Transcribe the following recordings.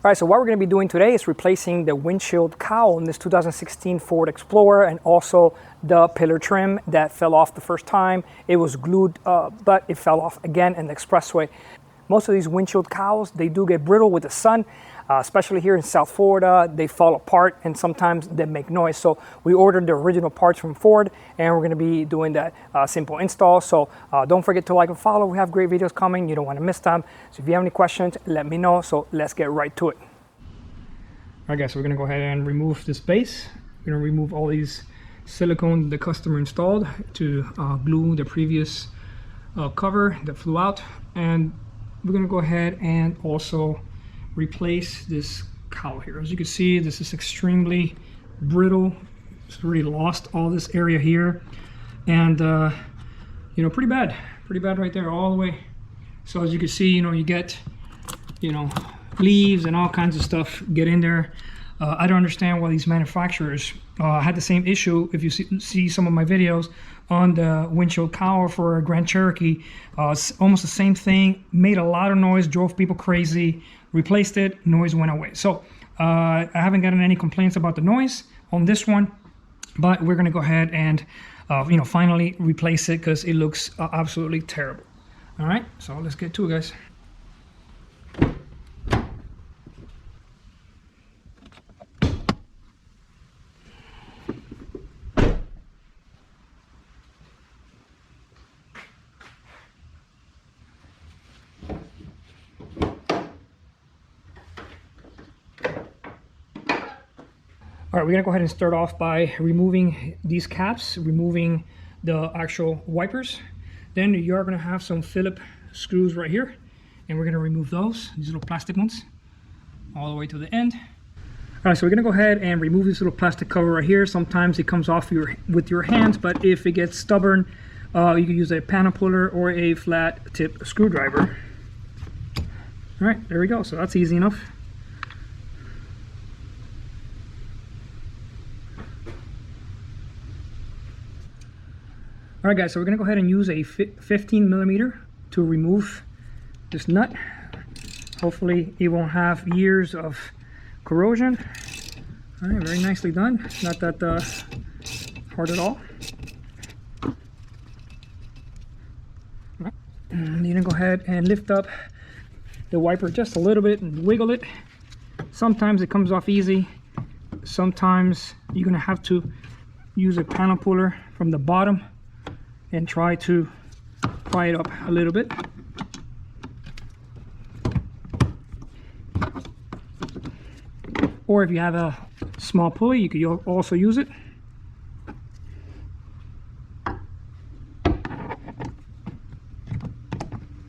All right, so what we're going to be doing today is replacing the windshield cowl in this 2016 Ford Explorer, and also the pillar trim that fell off the first time. It was glued, but it fell off again in the expressway. Most of these windshield cowls, they do get brittle with the sun, especially here in South Florida. They fall apart and sometimes they make noise. So we ordered the original parts from Ford, and we're going to be doing that simple install. So don't forget to like and follow. We have great videos coming. You don't want to miss them. So if you have any questions, let me know. So let's get right to it. All right, guys, so we're going to go ahead and remove this base. We're going to remove all these silicone the customer installed to glue the previous cover that flew out. And we're going to go ahead and also replace this cowl here. As you can see, this is extremely brittle. It's really lost all this area here, and you know, pretty bad right there all the way. So as you can see, you know, you get, you know, leaves and all kinds of stuff get in there. I don't understand why these manufacturers had the same issue. If you see some of my videos on the windshield cowl for a Grand Cherokee, it's almost the same thing. Made a lot of noise, drove people crazy. Replaced it, noise went away. So I haven't gotten any complaints about the noise on this one, but we're gonna go ahead and you know, finally replace it because it looks absolutely terrible. All right, so let's get to it, guys. All right, we're gonna go ahead and start off by removing these caps, removing the actual wipers. Then you're gonna have some Phillips screws right here, and we're gonna remove those, these little plastic ones, all the way to the end. All right, so we're gonna go ahead and remove this little plastic cover right here. Sometimes it comes off with your hands, but if it gets stubborn, you can use a panel puller or a flat tip screwdriver. All right, there we go. So that's easy enough. All right, guys, so we're gonna go ahead and use a 15 millimeter to remove this nut. Hopefully it won't have years of corrosion. All right, very nicely done. Not that hard at all. All right. And you're gonna go ahead and lift up the wiper just a little bit and wiggle it. Sometimes it comes off easy. Sometimes you're gonna have to use a panel puller from the bottom and try to pry it up a little bit. Or if you have a small pulley, you could also use it.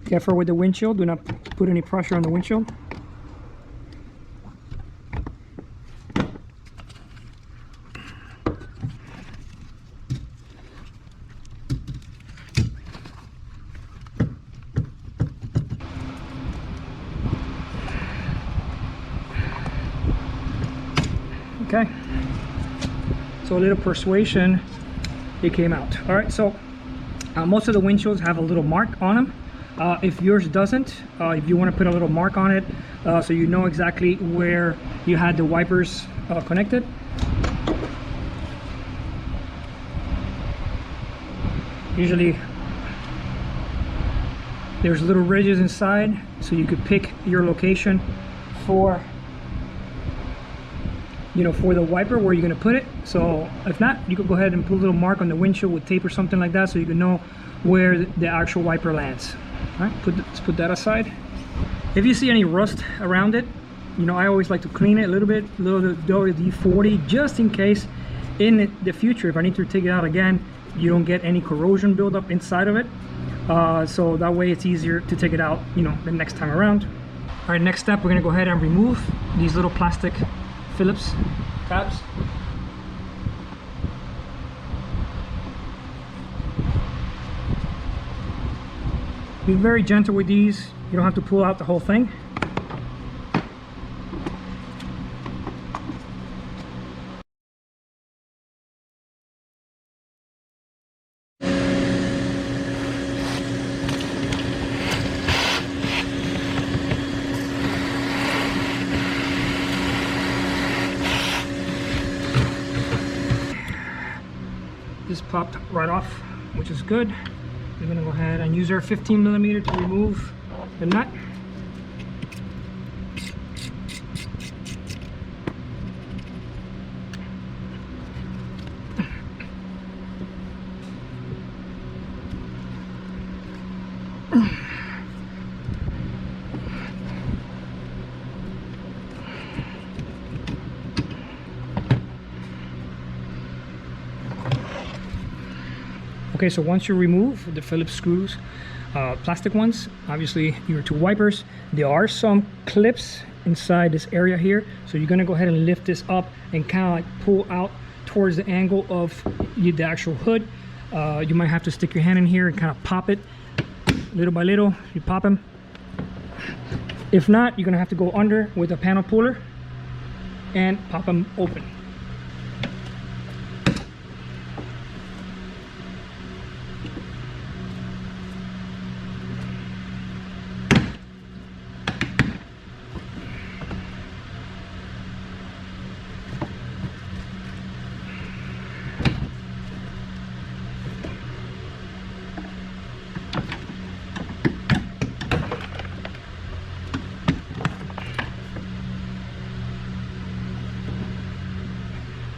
Careful with the windshield, do not put any pressure on the windshield. Okay, so a little persuasion, it came out. All right, so most of the windshields have a little mark on them. If yours doesn't, if you want to put a little mark on it so you know exactly where you had the wipers connected. Usually there's little ridges inside, so you could pick your location for, you know, for the wiper where you're going to put it. So if not, you could go ahead and put a little mark on the windshield with tape or something like that, so you can know where the actual wiper lands. All right, let's put that aside. If you see any rust around it, you know, I always like to clean it a little bit, a little WD-40, just in case in the future, if I need to take it out again, you don't get any corrosion buildup inside of it. So that way it's easier to take it out, you know, the next time around. All right, next step, we're going to go ahead and remove these little plastic Phillips tabs. Be very gentle with these. You don't have to pull out the whole thing. this popped right off, which is good. We're gonna go ahead and use our 15mm to remove the nut. Okay, so once you remove the Phillips screws, plastic ones, obviously your two wipers, there are some clips inside this area here. So you're gonna go ahead and lift this up and kind of like pull out towards the angle of the actual hood. You might have to stick your hand in here and kind of pop it little by little. You pop them. If not, you're gonna have to go under with a panel puller and pop them open.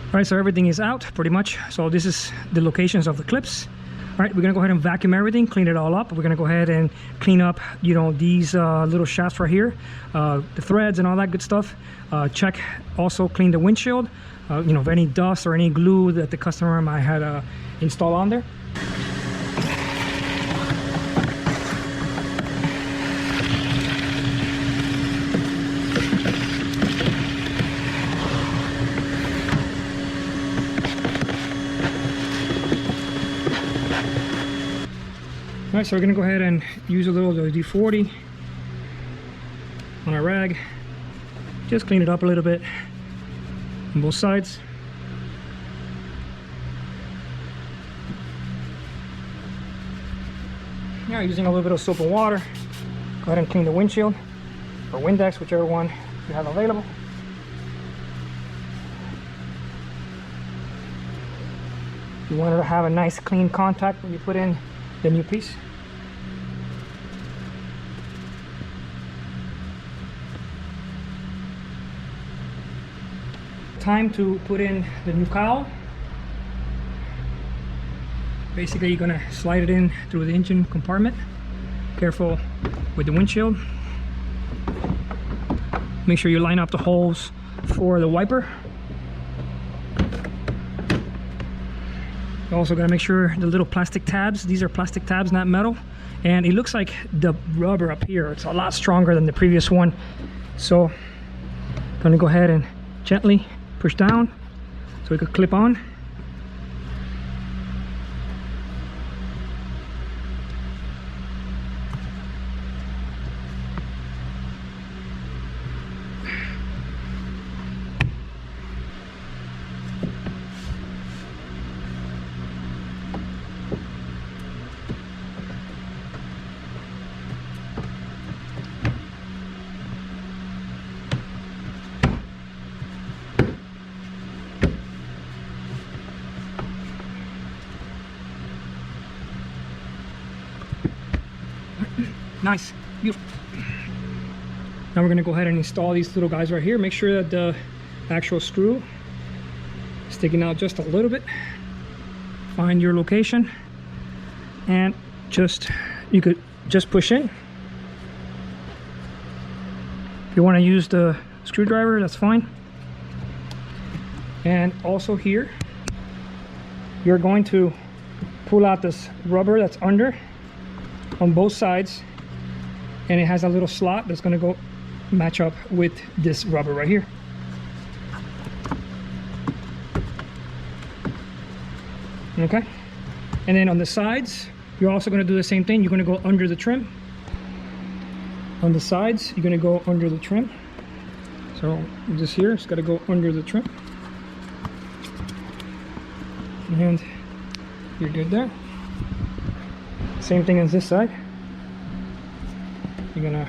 All right, so everything is out pretty much. So this is the locations of the clips. All right, we're gonna go ahead and vacuum everything, clean it all up. We're gonna go ahead and clean up, you know, these little shafts right here, the threads and all that good stuff. Check, also clean the windshield, you know, of any dust or any glue that the customer might have installed on there. All right, so we're gonna go ahead and use a little WD-40 on our rag. Just clean it up a little bit on both sides. Now using a little bit of soap and water, go ahead and clean the windshield or Windex, whichever one you have available. You want it to have a nice clean contact when you put in the new piece. Time to put in the new cowl. Basically, you're gonna slide it in through the engine compartment. Careful with the windshield. Make sure you line up the holes for the wiper. You also gotta make sure the little plastic tabs, these are plastic tabs, not metal. And it looks like the rubber up here, it's a lot stronger than the previous one. So, gonna go ahead and gently push down so it could clip on. Nice, beautiful. Now we're gonna go ahead and install these little guys right here. Make sure that the actual screw is sticking out just a little bit. Find your location and you could just push in. If you want to use the screwdriver, that's fine. And also here, you're going to pull out this rubber that's under on both sides, and it has a little slot that's going to go match up with this rubber right here. Okay, and then on the sides you're also going to do the same thing. You're going to go under the trim. On the sides you're going to go under the trim. So this here, it's got to go under the trim, and you're good there. Same thing as this side. You're gonna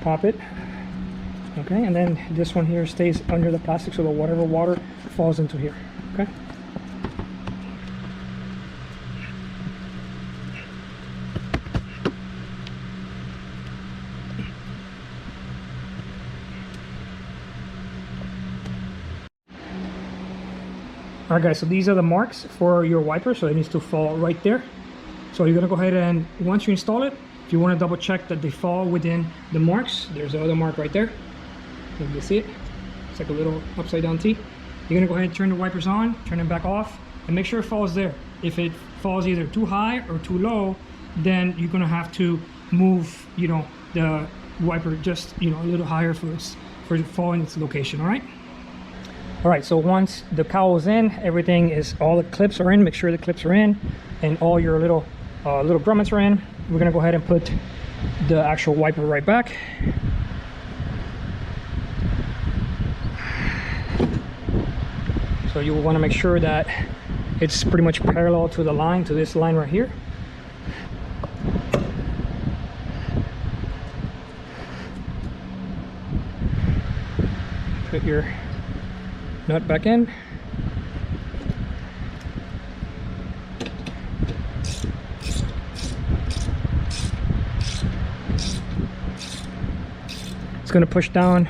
pop it, okay, and then this one here stays under the plastic so that whatever water falls into here, okay. Alright guys, so these are the marks for your wiper, so it needs to fall right there. So you're going to go ahead and once you install it, if you want to double check that they fall within the marks, there's the other mark right there. You can see it. It's like a little upside down T. You're going to go ahead and turn the wipers on, turn them back off, and make sure it falls there. If it falls either too high or too low, then you're going to have to move, you know, the wiper just, you know, a little higher for it to fall in its location. All right, so once the cowl is in, everything is, all the clips are in. Make sure the clips are in and all your little grommets are in. We're gonna go ahead and put the actual wiper right back. So you will want to make sure that it's pretty much parallel to the line, to this line right here. Put your nut back in. It's going to push down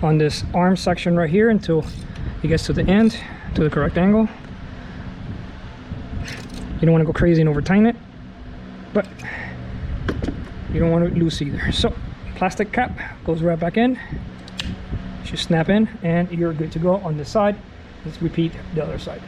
on this arm section right here until it gets to the end, to the correct angle. You don't want to go crazy and over tighten it, but you don't want it loose either. So plastic cap goes right back in. Should snap in and you're good to go on this side. Let's repeat the other side.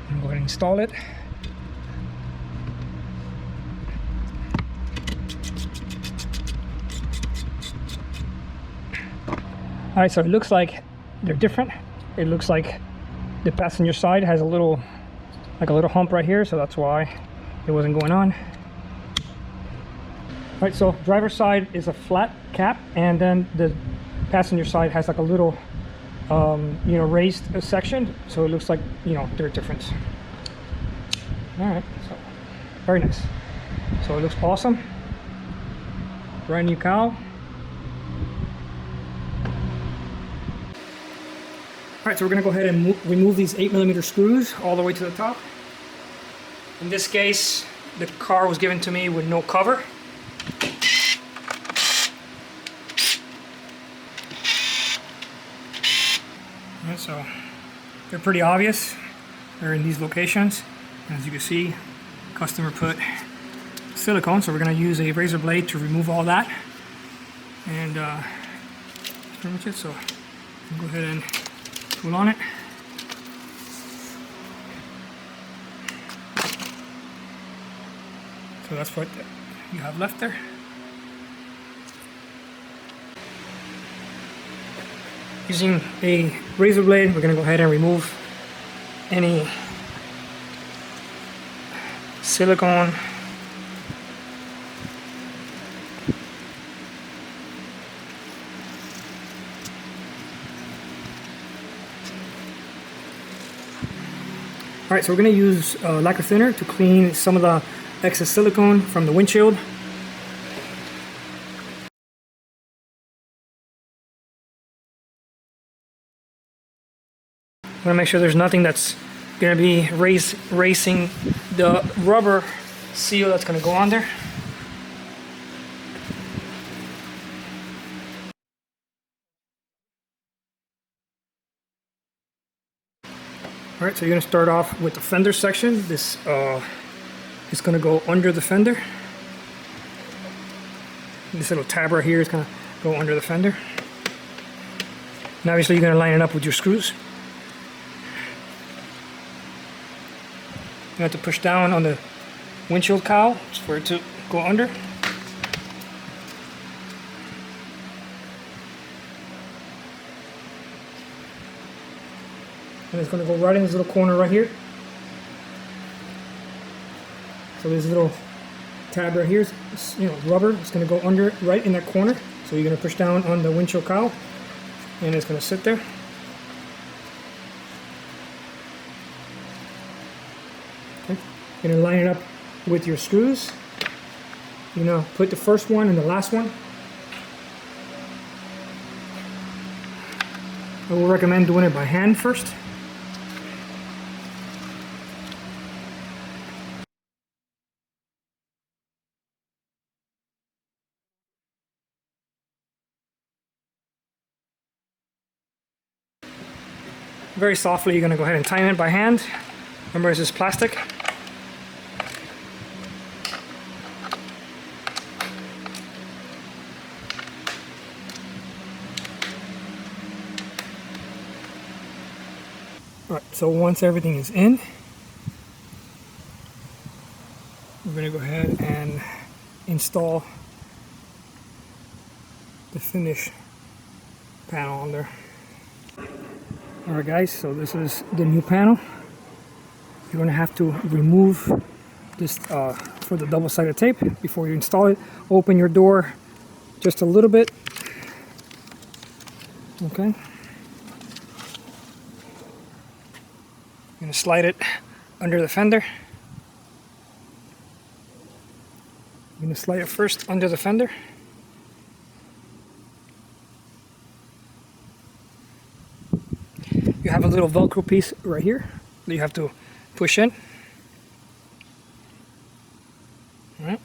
Go ahead and install it. All right, so it looks like they're different. It looks like the passenger side has a little hump right here, so that's why it wasn't going on. All right, so driver's side is a flat cap, and then the passenger side has like a little you know, raised section, so it looks like, you know, they're different. All right, so very nice. So it looks awesome. Brand new cowl. All right, so we're gonna go ahead and remove these 8mm screws all the way to the top. In this case, the car was given to me with no cover. All right, so they're pretty obvious. They're in these locations. As you can see, customer put silicone, so we're gonna use a razor blade to remove all that. And that's pretty much it. So go ahead and tool on it. So that's what you have left there. Using a razor blade, we're going to go ahead and remove any silicone. Alright, so we're going to use lacquer thinner to clean some of the excess silicone from the windshield. I'm going to make sure there's nothing that's going to be racing the rubber seal that's going to go on there. Alright, so you're going to start off with the fender section. This is going to go under the fender. This little tab right here is going to go under the fender. And obviously you're going to line it up with your screws. You have to push down on the windshield cowl for it to go under. And it's going to go right in this little corner right here. So this little tab right here is, you know, rubber. It's going to go under it right in that corner. So you're going to push down on the windshield cowl, and it's going to sit there. Okay. You're going to line it up with your screws. You know, put the first one and the last one. I will recommend doing it by hand first. Very softly, you're going to go ahead and tighten it by hand. Remember, this is plastic. Alright, so once everything is in, we're going to go ahead and install the finish panel on there. Alright guys, so this is the new panel. You're going to have to remove this for the double-sided tape before you install it. Open your door just a little bit. Okay. You're going to slide it under the fender. You're going to slide it first under the fender. You have a little Velcro piece right here that you have to push in. All right.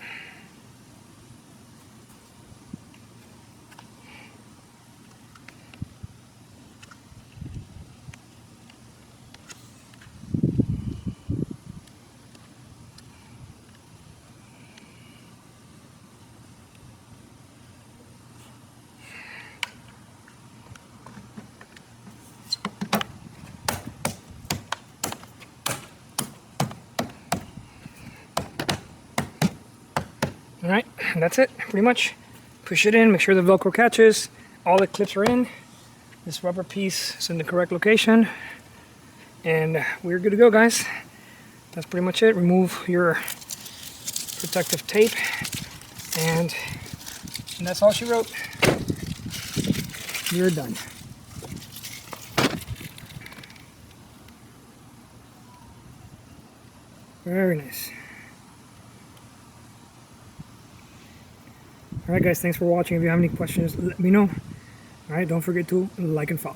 Alright, and that's it, pretty much. Push it in, make sure the Velcro catches, all the clips are in. This rubber piece is in the correct location. And we're good to go, guys. That's pretty much it. Remove your protective tape. And that's all she wrote. You're done. Very nice. Alright guys, thanks for watching. If you have any questions, let me know. Alright, don't forget to like and follow.